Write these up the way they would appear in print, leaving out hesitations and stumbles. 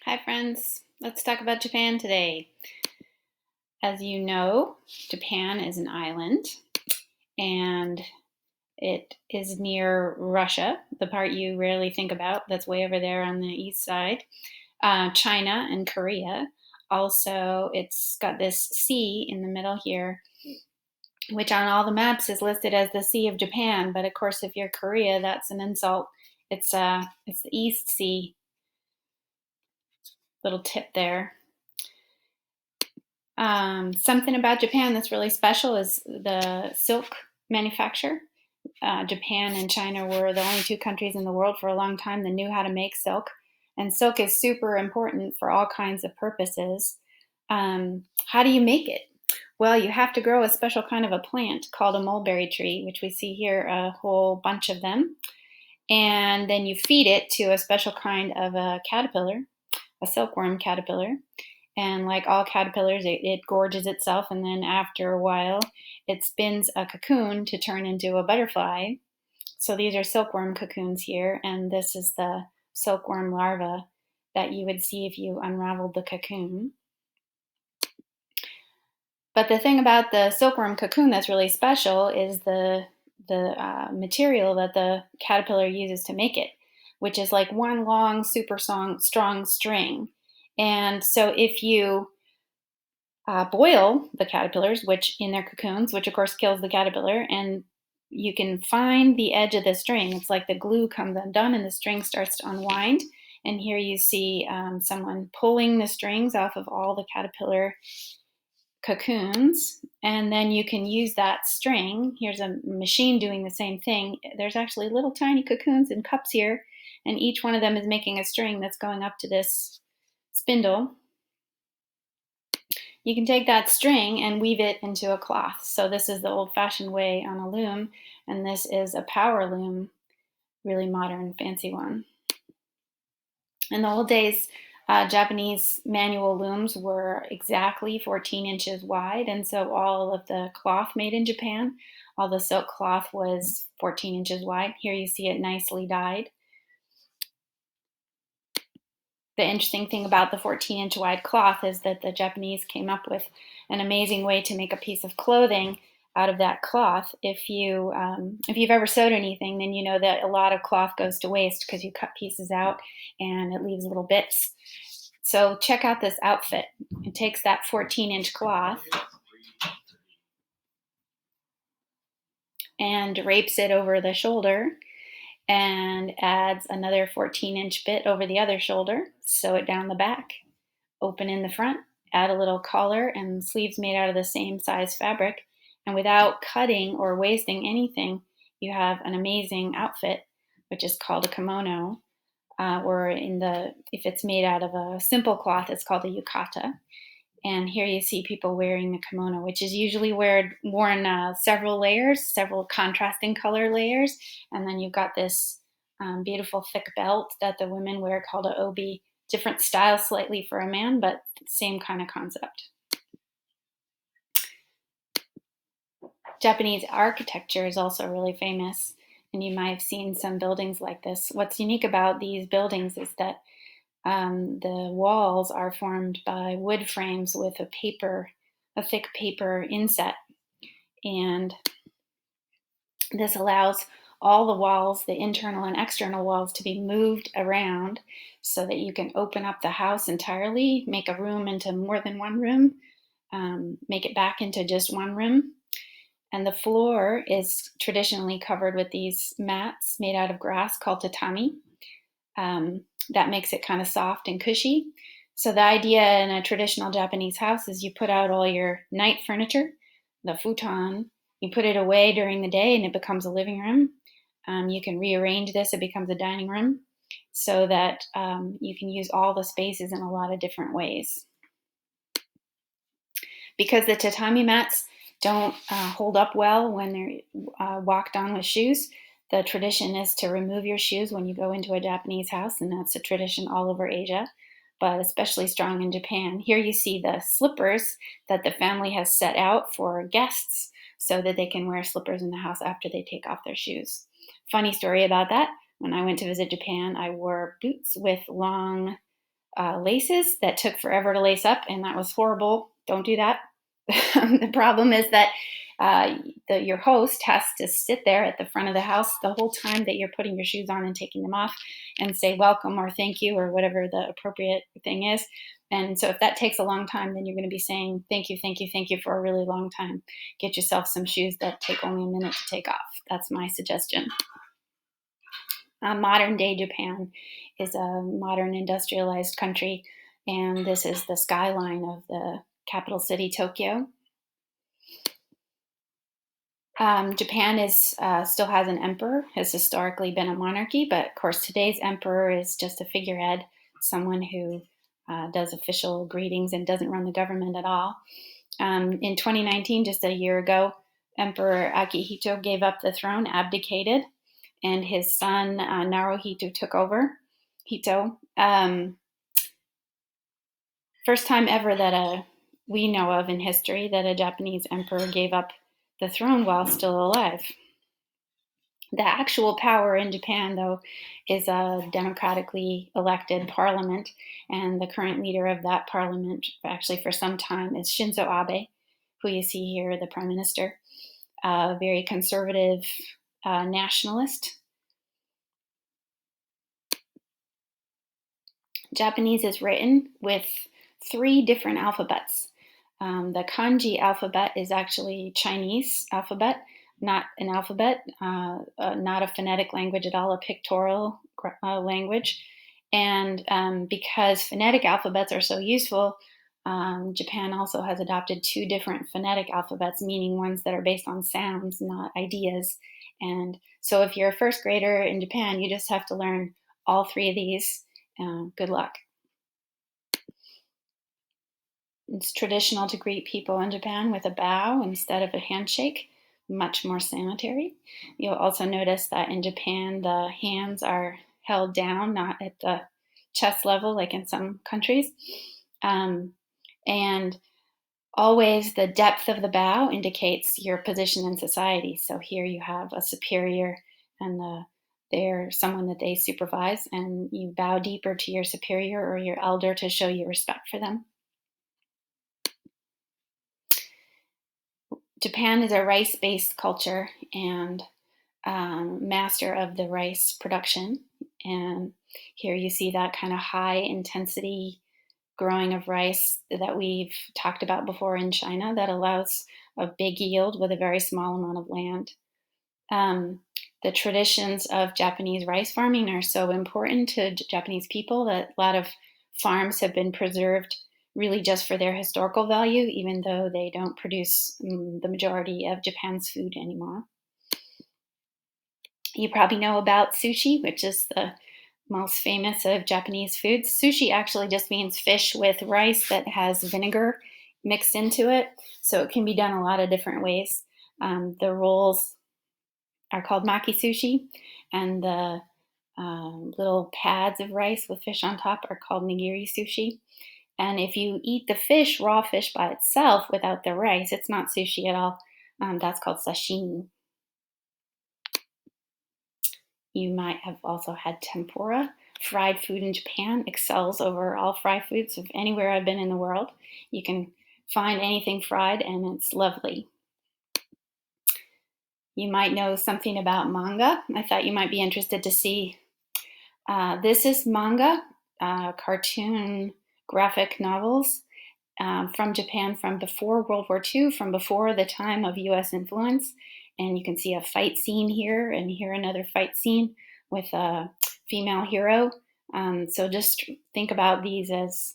Hi friends, let's talk about Japan today. As you know, Japan is an island and it is near Russia, the part you rarely think about, that's way over there on the east side, China and Korea. Also, it's got this sea in the middle here, which on all the maps is listed as the Sea of Japan, but of course if you're Korea, that's an insult. It's the East Sea. Little tip there. Something about Japan that's really special is the silk manufacture. Japan and China were the only two countries in the world for a long time that knew how to make silk. And silk is super important for all kinds of purposes. How do you make it? Well, you have to grow a special kind of a plant called a mulberry tree, which we see here, a whole bunch of them. And then you feed it to a special kind of a caterpillar, a silkworm caterpillar. And like all caterpillars, it gorges itself, and then after a while, it spins a cocoon to turn into a butterfly. So these are silkworm cocoons here, and this is the silkworm larva that you would see if you unraveled the cocoon. But the thing about the silkworm cocoon that's really special is the material that the caterpillar uses to make it, which is like one long, super strong string. And so if you boil the caterpillars, which in their cocoons, which of course kills the caterpillar, and you can find the edge of the string. It's like the glue comes undone and the string starts to unwind. And here you see someone pulling the strings off of all the caterpillar cocoons, and then you can use that string. Here's a machine doing the same thing. There's actually little tiny cocoons in cups here, and each one of them is making a string that's going up to this spindle. You can take that string and weave it into a cloth. So this is the old-fashioned way on a loom, and this is a power loom, really modern, fancy one. In the old days, Japanese manual looms were exactly 14 inches wide, and so all of the cloth made in Japan, all the silk cloth was 14 inches wide. Here you see it nicely dyed. The interesting thing about the 14-inch wide cloth is that the Japanese came up with an amazing way to make a piece of clothing out of that cloth. If you've ever sewed anything, then you know that a lot of cloth goes to waste because you cut pieces out and it leaves little bits. So check out this outfit. It takes that 14-inch cloth and drapes it over the shoulder and adds another 14-inch bit over the other shoulder, sew it down the back, open in the front, add a little collar and sleeves made out of the same size fabric, and without cutting or wasting anything, you have an amazing outfit, which is called a kimono, or if it's made out of a simple cloth, it's called a yukata. And here you see people wearing the kimono, which is usually worn several layers, several contrasting color layers. And then you've got this beautiful thick belt that the women wear called a obi. Different style slightly for a man, but same kind of concept. Japanese architecture is also really famous, and you might have seen some buildings like this. What's unique about these buildings is that the walls are formed by wood frames with a thick paper inset. And this allows all the walls, the internal and external walls, to be moved around so that you can open up the house entirely, make a room into more than one room, make it back into just one room. And the floor is traditionally covered with these mats made out of grass called tatami. That makes it kind of soft and cushy. So the idea in a traditional Japanese house is you put out all your night furniture, the futon, you put it away during the day and it becomes a living room. You can rearrange this, it becomes a dining room, so that you can use all the spaces in a lot of different ways. Because the tatami mats don't hold up well when they're walked on with shoes, the tradition is to remove your shoes when you go into a Japanese house, and that's a tradition all over Asia, but especially strong in Japan. Here you see the slippers that the family has set out for guests so that they can wear slippers in the house after they take off their shoes. Funny story about that, when I went to visit Japan, I wore boots with long laces that took forever to lace up, and that was horrible. Don't do that. The problem is that your host has to sit there at the front of the house the whole time that you're putting your shoes on and taking them off and say welcome or thank you or whatever the appropriate thing is. And so if that takes a long time, then you're going to be saying thank you, thank you, thank you for a really long time. Get yourself some shoes that take only a minute to take off. That's my suggestion. Modern day Japan is a modern industrialized country, and this is the skyline of the capital city, Tokyo. Japan still has an emperor, has historically been a monarchy, but of course today's emperor is just a figurehead, someone who does official greetings and doesn't run the government at all. In 2019, just a year ago, Emperor Akihito gave up the throne, abdicated, and his son Naruhito took over. First time ever that we know of in history that a Japanese emperor gave up the throne while still alive. The actual power in Japan, though, is a democratically elected parliament, and the current leader of that parliament, actually for some time, is Shinzo Abe, who you see here, the prime minister, a very conservative nationalist. Japanese is written with 3 different alphabets. The kanji alphabet is actually Chinese alphabet, not an alphabet, not a phonetic language at all, a pictorial language. And because phonetic alphabets are so useful, Japan also has adopted 2 different phonetic alphabets, meaning ones that are based on sounds, not ideas. And so if you're a first grader in Japan, you just have to learn all 3 of these. Good luck. It's traditional to greet people in Japan with a bow instead of a handshake, much more sanitary. You'll also notice that in Japan, the hands are held down, not at the chest level like in some countries. And always the depth of the bow indicates your position in society. So here you have a superior and they're someone that they supervise, and you bow deeper to your superior or your elder to show your respect for them. Japan is a rice-based culture and master of the rice production. And here you see that kind of high intensity growing of rice that we've talked about before in China that allows a big yield with a very small amount of land. The traditions of Japanese rice farming are so important to Japanese people that a lot of farms have been preserved really just for their historical value, even though they don't produce the majority of Japan's food anymore. You probably know about sushi, which is the most famous of Japanese foods. Sushi actually just means fish with rice that has vinegar mixed into it, so it can be done a lot of different ways. The rolls are called maki sushi, and the little pads of rice with fish on top are called nigiri sushi. And if you eat the fish, raw fish by itself without the rice, it's not sushi at all. That's called sashimi. You might have also had tempura. Fried food in Japan excels over all fried foods of anywhere I've been in the world. You can find anything fried and it's lovely. You might know something about manga. I thought you might be interested to see. This is manga, cartoon graphic novels from Japan from before World War II, from before the time of US influence. And you can see a fight scene here, and here another fight scene with a female hero. So just think about these as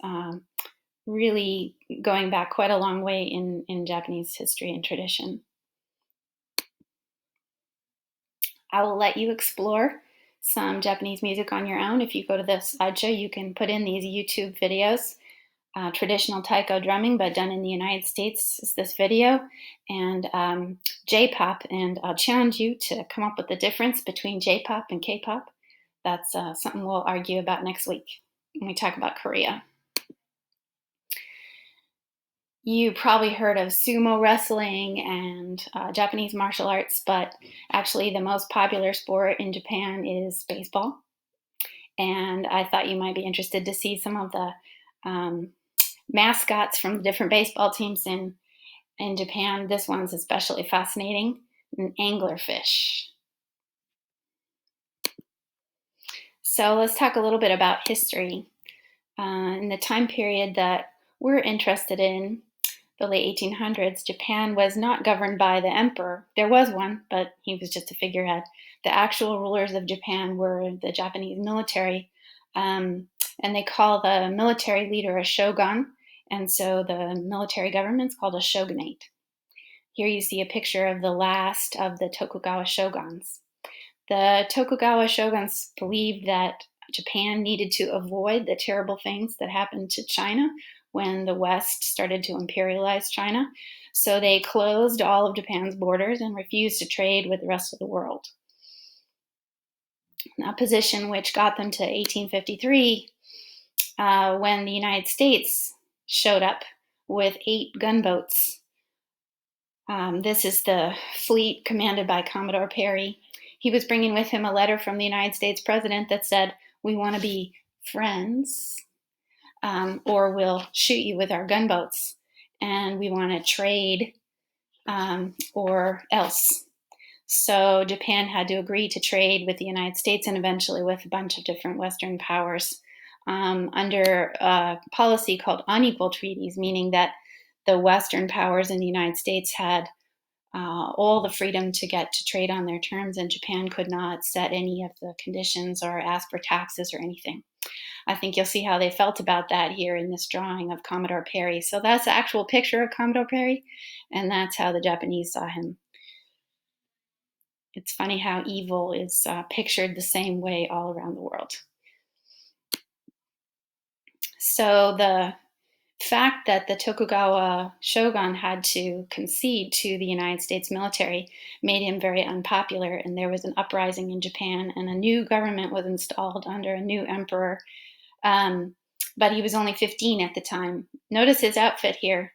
really going back quite a long way in Japanese history and tradition. I will let you explore some Japanese music on your own. If you go to the slideshow, you can put in these YouTube videos. Traditional taiko drumming, but done in the United States is this video, and J-pop, and I'll challenge you to come up with the difference between J-pop and K-pop. That's something we'll argue about next week when we talk about Korea. You probably heard of sumo wrestling and Japanese martial arts, but actually the most popular sport in Japan is baseball. And I thought you might be interested to see some of the mascots from the different baseball teams in Japan. This one's especially fascinating, an anglerfish. So let's talk a little bit about history. In the time period that we're interested in, the late 1800s, Japan was not governed by the emperor. There was one, but he was just a figurehead. The actual rulers of Japan were the Japanese military, and they call the military leader a shogun, and so the military government's called a shogunate. Here you see a picture of the last of the Tokugawa shoguns. The Tokugawa shoguns believed that Japan needed to avoid the terrible things that happened to China when the West started to imperialize China. So they closed all of Japan's borders and refused to trade with the rest of the world. A position which got them to 1853 when the United States showed up with 8 gunboats. This is the fleet commanded by Commodore Perry. He was bringing with him a letter from the United States president that said, "We want to be friends, or we'll shoot you with our gunboats, and we want to trade, or else." So Japan had to agree to trade with the United States and eventually with a bunch of different Western powers under a policy called unequal treaties, meaning that the Western powers in the United States had all the freedom to get to trade on their terms, and Japan could not set any of the conditions or ask for taxes or anything. I think you'll see how they felt about that here in this drawing of Commodore Perry. So that's the actual picture of Commodore Perry, and that's how the Japanese saw him. It's funny how evil is pictured the same way all around the world. So the fact that the Tokugawa shogun had to concede to the United States military made him very unpopular, and there was an uprising in Japan, and a new government was installed under a new emperor. But he was only 15 at the time. Notice his outfit here.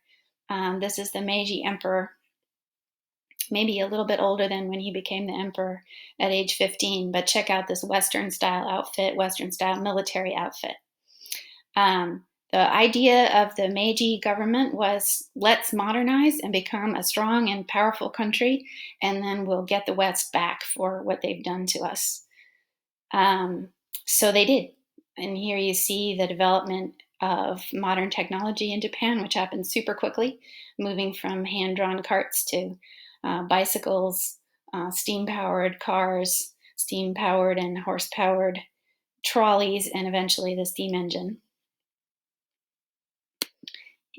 This is the Meiji emperor, maybe a little bit older than when he became the emperor at age 15, but check out this Western style outfit, Western style military outfit. The idea of the Meiji government was, let's modernize and become a strong and powerful country, and then we'll get the West back for what they've done to us. So they did. And here you see the development of modern technology in Japan, which happened super quickly, moving from hand-drawn carts to bicycles, steam-powered cars, steam-powered and horse-powered trolleys, and eventually the steam engine.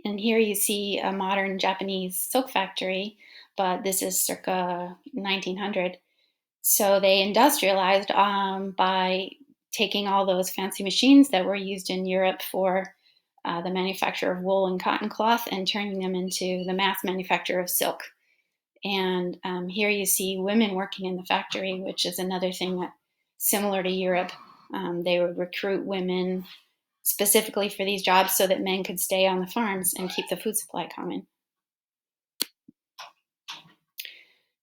And here you see a modern Japanese silk factory, but this is circa 1900. So they industrialized by taking all those fancy machines that were used in Europe for the manufacture of wool and cotton cloth and turning them into the mass manufacture of silk. And here you see women working in the factory, which is another thing that, similar to Europe, they would recruit women specifically for these jobs so that men could stay on the farms and keep the food supply coming.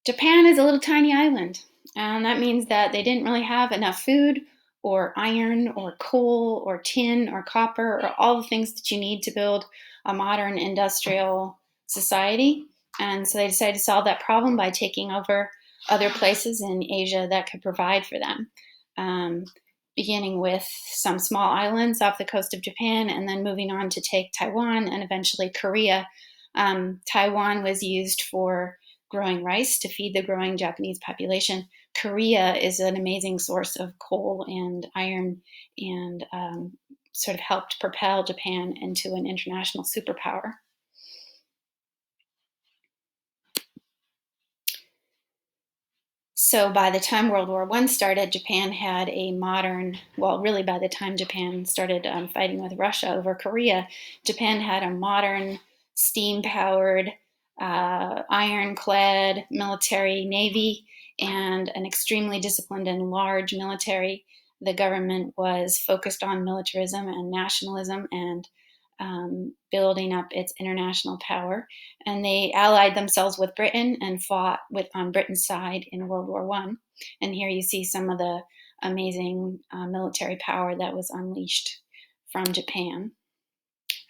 Japan is a little tiny island, and that means that they didn't really have enough food or iron or coal or tin or copper or all the things that you need to build a modern industrial society. And so they decided to solve that problem by taking over other places in Asia that could provide for them. Beginning with some small islands off the coast of Japan and then moving on to take Taiwan and eventually Korea. Taiwan was used for growing rice to feed the growing Japanese population. Korea is an amazing source of coal and iron and sort of helped propel Japan into an international superpower. So by the time World War I started, Japan had a modern, well, really by the time Japan started fighting with Russia over Korea, Japan had a modern, steam-powered, ironclad military navy and an extremely disciplined and large military. The government was focused on militarism and nationalism and building up its international power. And they allied themselves with Britain and fought on Britain's side in World War I. And here you see some of the amazing military power that was unleashed from Japan.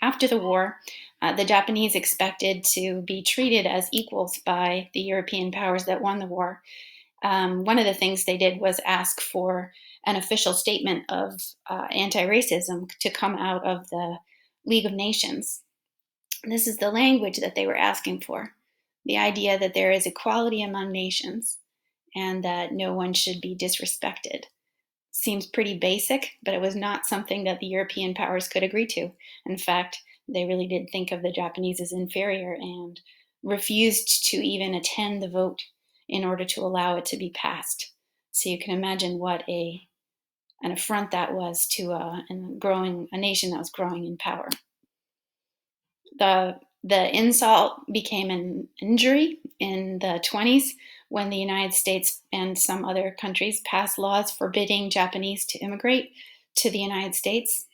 After the war, the Japanese expected to be treated as equals by the European powers that won the war. One of the things they did was ask for an official statement of anti-racism to come out of the League of Nations. This is the language that they were asking for, the idea that there is equality among nations and that no one should be disrespected. Seems pretty basic, but it was not something that the European powers could agree to. In fact, they really did think of the Japanese as inferior and refused to even attend the vote in order to allow it to be passed. So you can imagine what an affront that was to a nation that was growing in power. The insult became an injury in the 20s when the United States and some other countries passed laws forbidding Japanese to immigrate to the United States.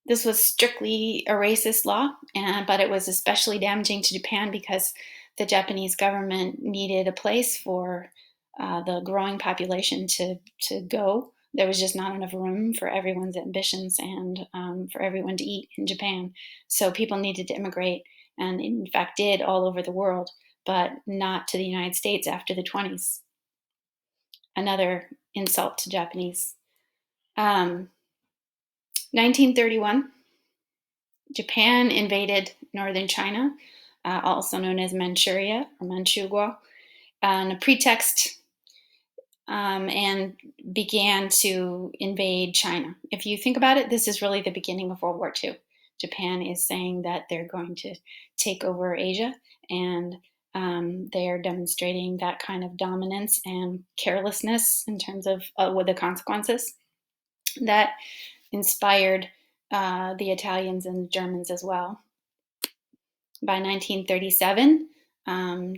This was strictly a racist law, but it was especially damaging to Japan because the Japanese government needed a place for the growing population to go. There was just not enough room for everyone's ambitions and for everyone to eat in Japan. So people needed to immigrate, and in fact did all over the world, but not to the United States after the 20s. Another insult to Japanese. 1931, Japan invaded northern China, also known as Manchuria or Manchukuo, on a pretext and began to invade China. If you think about it, this is really the beginning of World War II. Japan is saying that they're going to take over Asia, and they are demonstrating that kind of dominance and carelessness in terms of what the consequences that inspired the Italians and the Germans as well. By 1937,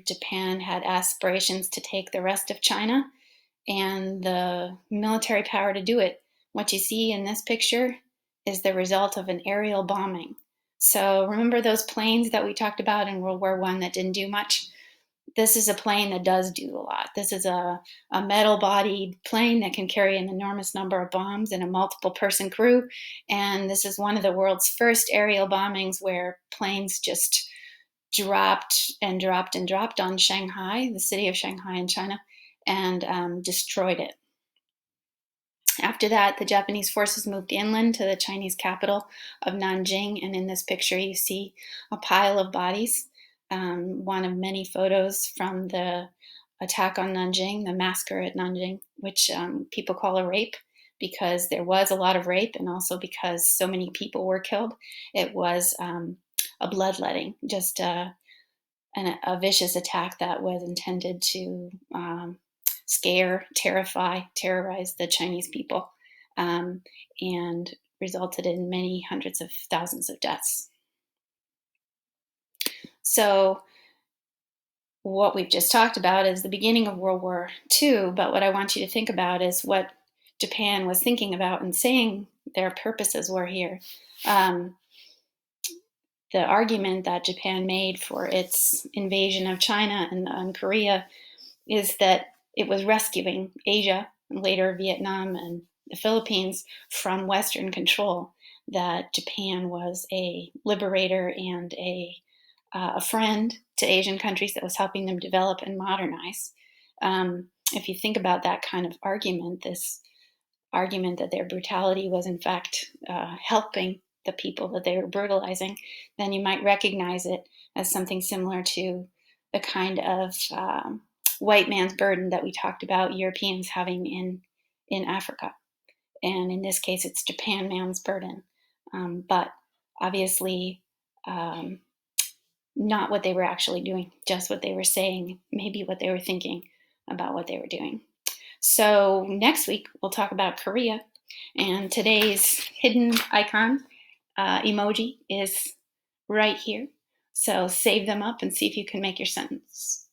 Japan had aspirations to take the rest of China and the military power to do it. What you see in this picture is the result of an aerial bombing. So remember those planes that we talked about in World War I that didn't do much? This is a plane that does do a lot. This is a metal-bodied plane that can carry an enormous number of bombs and a multiple-person crew. And this is one of the world's first aerial bombings where planes just dropped and dropped and dropped on Shanghai, the city of Shanghai in China, and destroyed it. After that, the Japanese forces moved inland to the Chinese capital of Nanjing, and in this picture you see a pile of bodies, one of many photos from the attack on Nanjing, the massacre at Nanjing, which people call a rape because there was a lot of rape and also because so many people were killed. It was a bloodletting, just a vicious attack that was intended to scare, terrorize the Chinese people, and resulted in many hundreds of thousands of deaths. So what we've just talked about is the beginning of World War II, but what I want you to think about is what Japan was thinking about and saying their purposes were here. The argument that Japan made for its invasion of China and Korea is that it was rescuing Asia and later Vietnam and the Philippines from Western control, that Japan was a liberator and a friend to Asian countries that was helping them develop and modernize. If you think about that kind of argument, this argument that their brutality was in fact helping the people that they were brutalizing, then you might recognize it as something similar to the kind of white man's burden that we talked about Europeans having in Africa. And in this case, it's Japan man's burden. But obviously, not what they were actually doing, just what they were saying, maybe what they were thinking about what they were doing. So next week, we'll talk about Korea. And today's hidden icon emoji is right here. So save them up and see if you can make your sentence.